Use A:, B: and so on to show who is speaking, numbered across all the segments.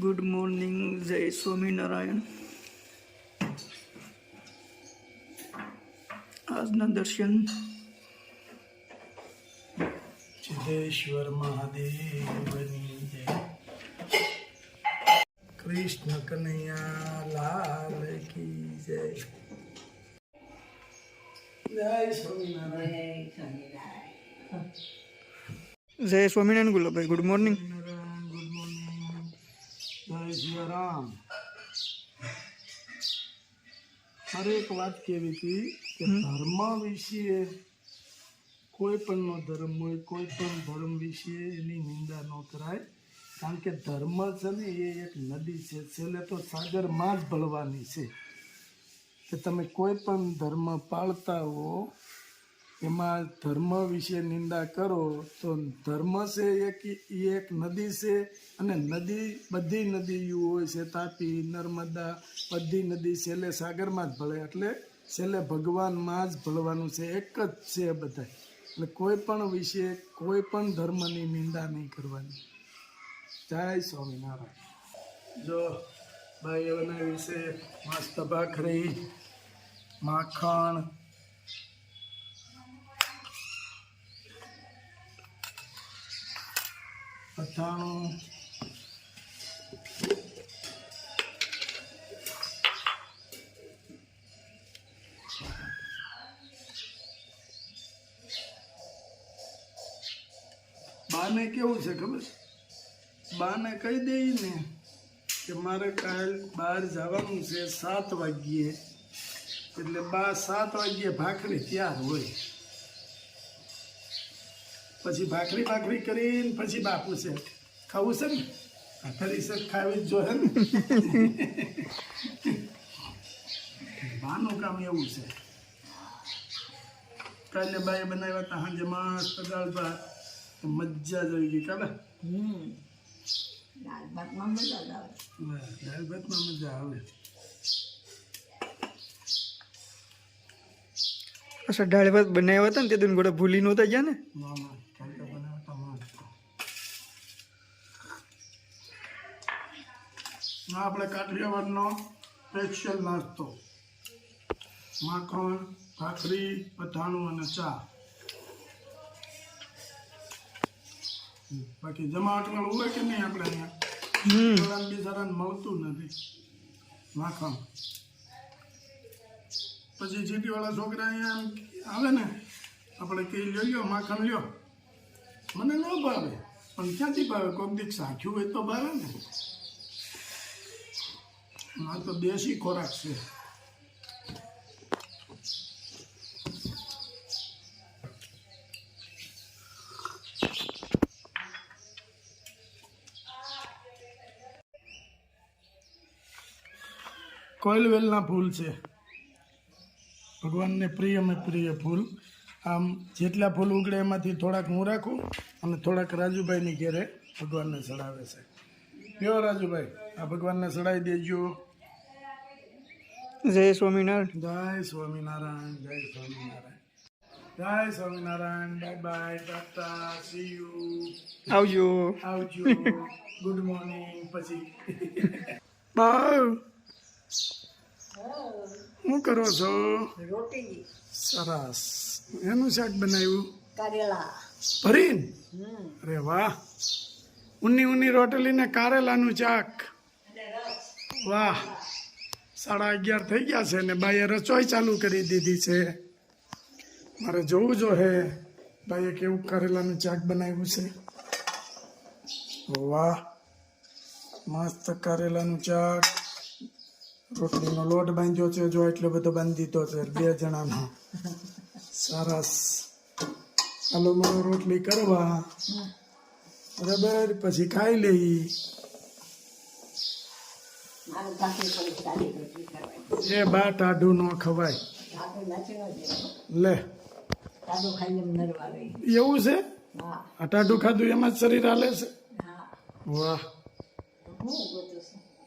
A: Good morning, જય સ્વામિનારાયણ. આજના દર્શન
B: સિદ્ધેશ્વર મહાદેવની જય. કૃષ્ણ કનૈયા લાલ કી જય. જય સ્વામિનારાયણ.
A: જય Swaminarayan Gulabbhai. Good morning.
B: Good morning. જય સિયારામ. મારે એક વાત કહેવી હતી કે ધર્મ વિશે, કોઈ પણનો ધર્મ હોય, કોઈ પણ ધર્મ વિશે એની નિંદા ન કરાય. કારણ કે ધર્મ છે ને એ એક નદી છે, છેલ્લે તો સાગરમાં જ ભળવાની છે. કે તમે કોઈ પણ ધર્મ પાળતા હો, એમાં ધર્મ વિશે નિંદા કરો તો ધર્મ છે એક નદી છે, અને નદી બધી નદીઓ હોય છે, તાપી, નર્મદા, બધી નદી છેલ્લે સાગરમાં જ ભળે. એટલે છેલ્લે ભગવાનમાં જ ભળવાનું છે, એક જ છે બધા. એટલે કોઈ પણ વિશે, કોઈ પણ ધર્મની નિંદા નહીં કરવાની. જય સ્વામિનારાયણ. જો ભાઈઓના વિશે મસ્ત ભાખરી, માખણ, અથાણું, બાને કેવું છે ખબર? બાને કહી દઈ ને કે મારે કાલ બહાર જવાનું છે 7 વાગ્યે, એટલે બા 7 વાગ્યે ભાખરી તૈયાર હોય. પછી ભાખરી કરીને પછી બા પૂછે ખાવું છે ને? ભાખરી છે, ખાવી જ જોઈએ ને. બાનું કામ એવું છે. કાલે બાએ બનાવ્યા હતા સાંજે મસ્ત દાળ ભાત, મજા જ આવી ગઈ. કાલે દાળ ભાતમાં મજા આવે.
A: અચ્છા, દાળ ભાત બનાવ્યા હતા ને તે દિન ગોળા ભૂલી નહોતા ગયા ને?
B: આપણે કાઠિયાવાડનો સ્પેશિયલ નાસ્તો, માખણ, ભાખરી, અથાણું અને ચા. બાકી જમાવટ વાળું હોય કે નહીં આપણે અહીંયા બિચારાને મળતું નથી માખણ. પછી ચીટીવાળા છોકરા અહીંયા આવે ને, આપણે કઈ લ્યો માખણ લ્યો, મને ન ભાવે. પણ ક્યાંથી ભાવે? કોઈક દીક સાખ્યું હોય તો ભાવે ને. આ તો દેશી ખોરાક છે. કોયલવેલના ફૂલ છે, ભગવાનને પ્રિયમાં પ્રિય ફૂલ. આમ જેટલા ફૂલ ઉગડે એમાંથી થોડાક હું રાખું અને થોડાક રાજુભાઈની ઘેરે ભગવાનને ચડાવે છે. કયો રાજુભાઈ, આ ભગવાનને ચડાવી દેજો.
A: જય સ્વામિનારાયણ.
B: જય સ્વામિનારાયણ. જય સ્વામિનારાયણ. જય Swaminarayan. Bye bye, tata, see you.
A: આવજો.
B: Good morning. પછી
A: બાય.
B: શું કરો છો?
C: રોટી.
B: સરસ. એનું શાક બનાવ્યું?
C: કારેલા
B: ભરીને? અરે વાહ. ઊની રોટલી ને કારેલાનું શાક. વાહ. 11:30 થઈ ગયા છે ને બાઈએ રસોઈ ચાલુ કરી દીધી છે. મારે જોવું જો હે બાઈએ કેવું કારેલાનું શાક બનાવ્યું છે. વાહ, મસ્ત કારેલાનું શાક. રોટલીનો લોટ બાંધ્યો છે, જો એટલો બધો બાંધી દીધો છે 2 જણાનો. સરસ. હાલો મને રોટલી કરવા, બરાબર? પછી ખાઈ લઈ. એ બા ટાઢું ન ખવાય લે. એવું છે? આ ટાઢું ખાધું એમાં જ શરીર હાલે છે. વાહ.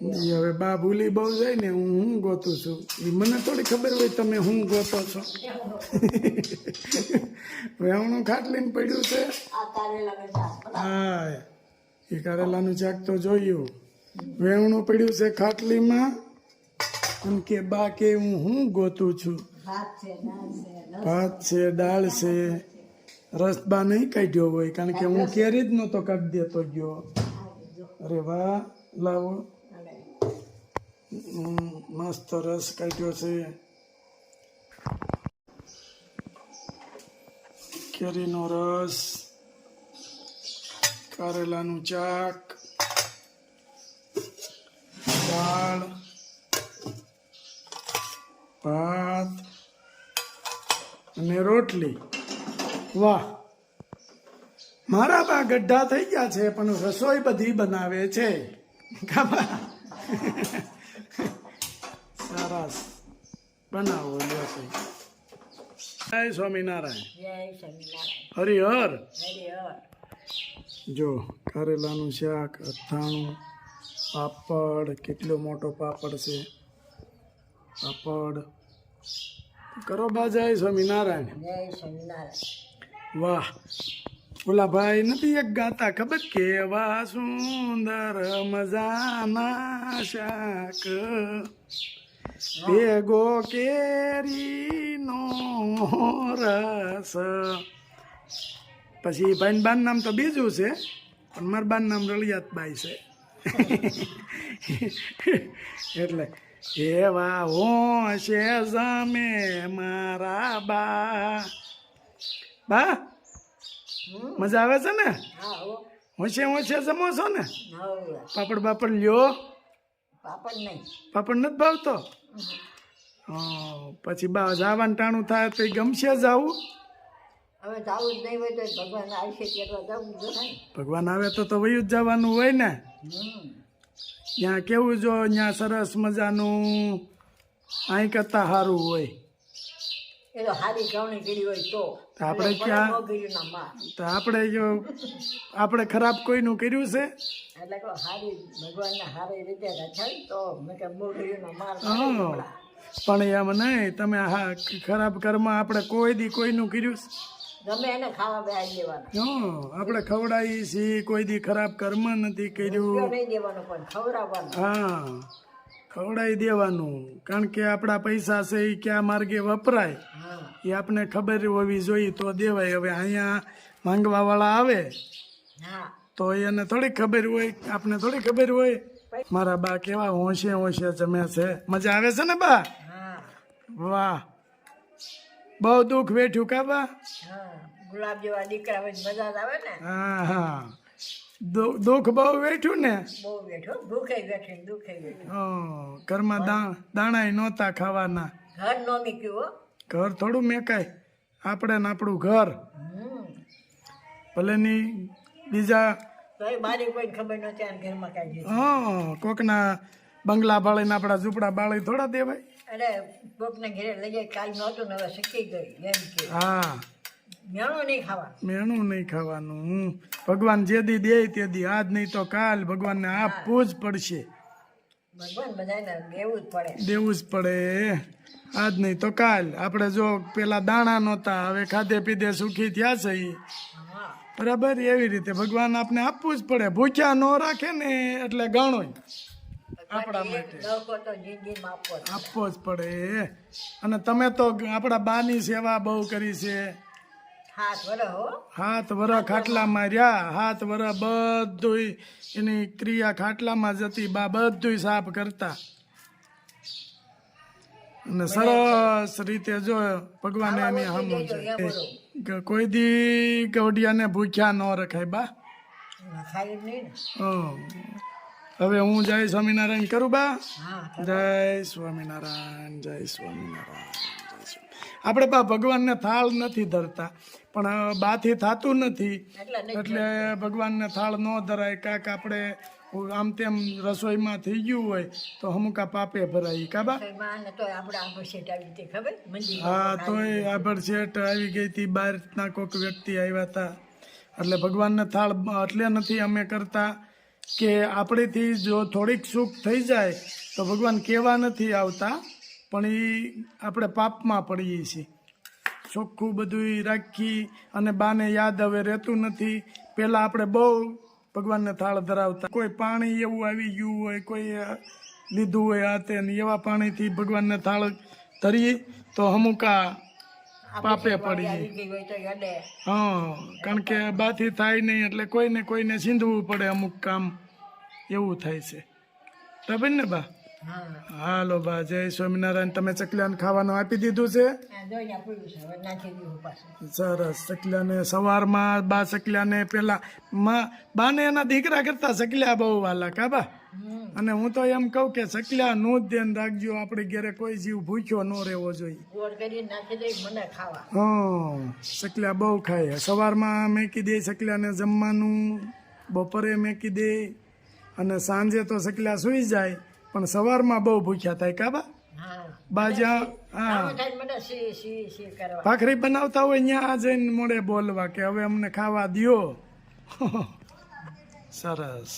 B: હવે બા ભૂલી બહુ જાય ને, હું ગોતું છું. એ મને થોડી ખબર હોય તમે હું ગોતો છો. વેવણું ખાટલીને પડ્યું છે. હા, એ કારેલાનું શાક તો જોયું. વેવણું પડ્યું છે ખાટલીમાં અને કે બા કે હું ગોતું છું. ભાત છે, દાળ છે, રસબા નહીં કાઢ્યો હોય કારણ કે હું કેરી જ નહોતો કાઢી દેતો ગયો. અરે વાહ, લાવો. મસ્ત રસ કાઢ્યો છે. કેરીનો રસ, કારેલાનું શાક, દાળ, ભાત અને રોટલી. વાહ, મારા બા ગઢા થઈ ગયા છે પણ રસોઈ બધી બનાવે છે. સરસ બનાવો રસોઈ. જય સ્વામિનારાયણ. હરિહર. જો કારેલાનું શાક, અથાણું, પાપડ, કેટલો મોટો પાપડ છે. પાપડ કરો બા. જય સ્વામિનારાયણ. વાહ, ઓલા ભાઈ નથી એક ગાતા ખબર? કેવા સુંદર મજાના શાક, ભેગો કેરીનો રસ. પછી ભાઈ બાન નામ તો બીજું છે પણ મારા બાન નામ રળિયાતબાઈ છે. એટલે એવા હોશે જમે મારા બા. બા મજા આવે છે ને? હોશે હોશે જમો છો ને? પાપડ બાપડ લ્યો? પાપડ નથી ભાવતો? પછી બા જવાનું ટાણું થાય તો ગમશે જાવું? ભગવાન આવે તો વયું જ જવાનું હોય ને. ત્યાં કેવું જો ત્યાં સરસ મજાનું અહીં કરતા સારું હોય. આપણે ક્યાં આપણે ખરાબ કોઈનું કર્યું છે? પણ એમ નહીં, તમે ખરાબ કર્મ આપણે કોઈ દી કોઈનું કર્યું છે? આપણે ખવડાવી છીએ, કોઈ દી ખરાબ કર્મ નથી કર્યું. હા, ખવડાવી દેવાનું કારણ કે આપણા પૈસા છે એ ક્યાં માર્ગે વપરાય એ આપણે ખબર હોવી જોઈએ તો દેવાય. હવે અહીંયા માંગવા વાળા આવે તો એને થોડી ખબર હોય, આપણે થોડી ખબર હોય. મારા બા કેવા હોશે હોશે જમે છે. મજા આવે છે ને બા? વાહ, બહુ દુઃખ વેઠ્યું કા બા?
C: ગુલાબ જેવા દીકરા હોય મજા આવે ને.
B: હા હા, દુઃખ બહુ વેઠ્યું ને?
C: બહુ વેઠું, ભૂખે વેઠી દુઃખે વેઠું.
B: ઘરમાં દાણા નહોતા ખાવાના.
C: ઘર નો મીક્યું.
B: ઘર થોડું મેકાય, આપણે ને આપણું ઘર. ભલે ની બીજા કોકના બંગલા બાળીને આપણા ઝૂંપડા બાળી થોડા દેવાય.
C: અરે કોકને ઘરે લઈ જાય, કાલ નહોતું ને હવે શીખી ગઈ એમ કે.
B: હા,
C: મેણું નહીં ખાવાનું.
B: મેણું નહીં ખાવાનું. ભગવાન જે દી દે તે દી, આજ નહીં તો કાલ ભગવાનને આપવું જ પડશે.
C: ભગવાન બધાને દેવું જ પડે.
B: દેવું જ પડે, આજ નહીં તો કાલ. આપણે જો પેલા દાણા નહોતા, હવે ખાધે પીધે સુખી થયા છે બરાબર, એવી રીતે ભગવાન આપણે આપવું જ પડે. ભૂખ્યા ન રાખે ને એટલે ગણો આપણા માટે આપવો જ પડે. અને તમે તો આપણા બાની સેવા બહુ કરી છે. 7 વર્ષ ખાટલામાં રહ્યા, 7 વર્ષ બધું એની ક્રિયા ખાટલામાં જતી. બા બધું સાફ કરતા અને સરસ રીતે જો ભગવાને એની હમો છે. કોઈ દી ગવડિયાને ભૂખ્યા ન રખાય બા. હવે હું જય સ્વામિનારાયણ કરું બા. જય સ્વામિનારાયણ, જય સ્વામિનારાયણ. આપણે બા ભગવાનને થાળ નથી ધરતા પણ બાથી થતું નથી એટલે ભગવાનને થાળ ન ધરાય. કાંક આપણે આમ તેમ રસોઈમાં થઈ ગયું હોય તો અમુકા પાપે ભરાય કાબા. હા, તોય આભર શેઠ આવી ગઈ હતી, બહારના કોઈક વ્યક્તિ આવ્યા હતા એટલે ભગવાનને થાળ એટલે નથી અમે કરતા કે આપણેથી જો થોડીક સુખ થઈ જાય તો ભગવાન કહેવા નથી આવતા પણ એ આપણે પાપમાં પડીએ છીએ. ચોખ્ખું બધું રાખી અને બાને યાદ હવે રહેતું નથી. પહેલાં આપણે બહુ ભગવાનને થાળ ધરાવતા. કોઈ પાણી એવું આવી ગયું હોય, કોઈ લીધું હોય આ તે, ને એવા પાણીથી ભગવાનને થાળ ધરીએ તો અમુકા પાપે પડી
C: આવી ગઈ હોય તો અડે.
B: હા, કારણ કે બાથી થાય નહીં એટલે કોઈને સીંધવું પડે અમુક કામ, એવું થાય છે. બરાબર ને બા?
C: હા
B: હાલો બા, જય સ્વામિનારાયણ. તમે ચકલાને ખાવાનું આપી દીધું છે?
C: આ જોઈ આપેલું છે, હવે નાખી દીધું પાછું.
B: સરસ. ચકલાને સવારમાં બા ચકલાને પેલા બાને એના દીકરા કરતા ચકલા બહુ વાલા કા બા? અને હું તો એમ કહું કે ચકલા નું જ ધ્યાન રાખજો, આપણે ઘરે કોઈ જીવ ભૂખ્યો ન રહેવો જોઈએ.
C: ગોળ કરીને નાખી દઈ મને ખાવા.
B: હા, ચકલા બહુ ખાય. સવારમાં મેકી દે ચકલાને જમવાનું, બપોરે મેકી દે, અને સાંજે તો ચકલા સુઈ જાય, પણ સવારમાં બહુ ભૂખ્યા થાય કા બા?
C: હા
B: બાજા હા,
C: આવું થાય મને સી સી સી કરવા.
B: ભાખરી બનાવતા હોય ત્યાં જઈને મોડે બોલવા કે હવે અમને ખાવા દ્યો. સરસ.